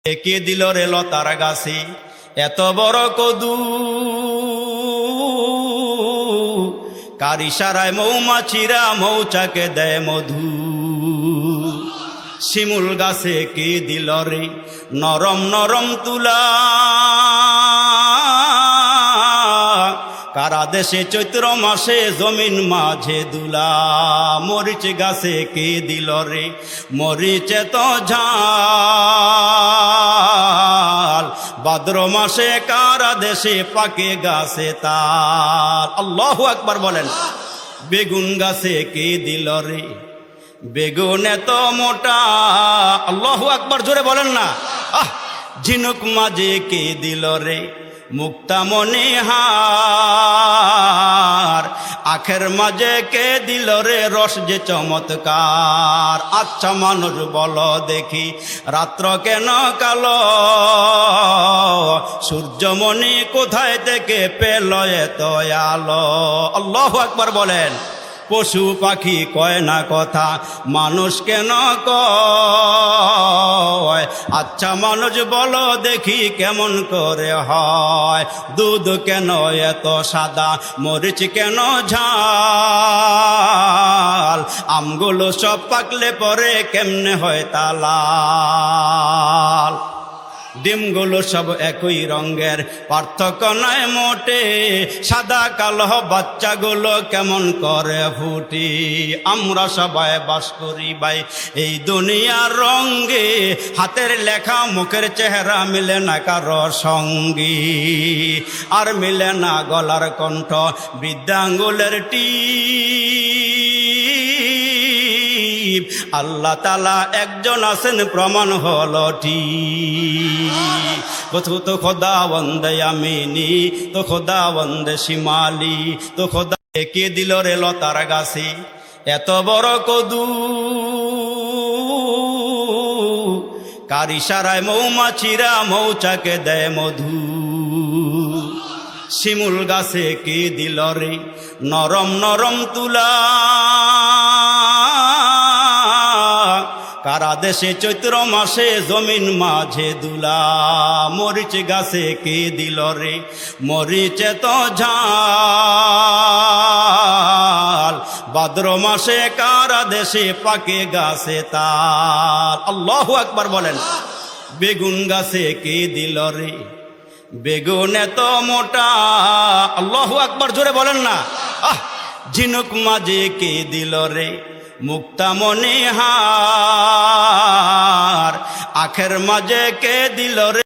একে দিল রে লতার গাছে এত বড় কদু, কার ইশারায় মৌমাছিরা মৌচাকে দেয় মধু। শিমুল গাছে কে দিল রে নরম নরম তুলা, কারা দেশে চৈত্র মাসে জমিন মাঝে দুলা। মরিচ গাছে কে দিল রে মরিচে তো ঝাল, ভাদ্র মাসে কারা দেশে পাকে গাছে তাল। আল্লাহু আকবার বলেন। বেগুন গাছে কে দিল রে বেগুন এত মোটা, আল্লাহু আকবার জোরে বলেন না। ঝিনুক মাঝে কে দিল রে মুক্তা মনিহার, আখের মাঝে কে দিল রে রস যে চমৎকার। আচ্ছা মানুষ বলো দেখি রাত্র কেন কালো, সূর্যমণি কোথায় থেকে পেল এত আলো। আল্লাহু আকবার বলেন। পশু পাখি কয় না কথা, মানুষ কেন কয়? আচ্ছা মানুষ বলো দেখি কেমন করে হয়? দুধ কেন এত সাদা, মরিচ কেন ঝাল, আমগুলো সব পাকলে পরে কেমনে হয় তা লাল। ডিমগুলো সব একই রঙের, পার্থক্য নয় মোটে, সাদা কালো বাচ্চাগুলো কেমন করে ফুটি। আমরা সবাই বাস করি ভাই এই দুনিয়ার রঙে, হাতের লেখা মুখের চেহারা মিলে না কারো সঙ্গী, আর মিলে না গলার কণ্ঠ বৃদ্ধাঙ্গুলের টিপ। আল্লাহ তাআলা একজন আছেন প্রমাণ হলো ঠিক। তো খোদা বন্দে আমিনী, তো খোদা বন্দে শিমালি, তো খোদা কে দিল রে লতার গাছে এত বড় কদু, কার ইশারায় মৌমাছিরা মৌচাকে দেয় মধু। শিমুল গাছে কে দিল রে নরম নরম তুলা, কারা দেশে চৈত্র মাসে জমিন মাঝে দুলা। মরিচ গাছে কে দিল রে মরিচে তো ঝাল, ভাদ্র মাসে কারা দেশে পাকে গাছে তাল। আল্লাহু আকবার বলেন। বেগুন গাছে কে দিল রে বেগুন এত মোটা, আল্লাহু আকবার জোরে বলেন না। ঝিনুক মাঝে কে দিল রে মুক্তা মনিহার, আখের মাঝে কে দিল রে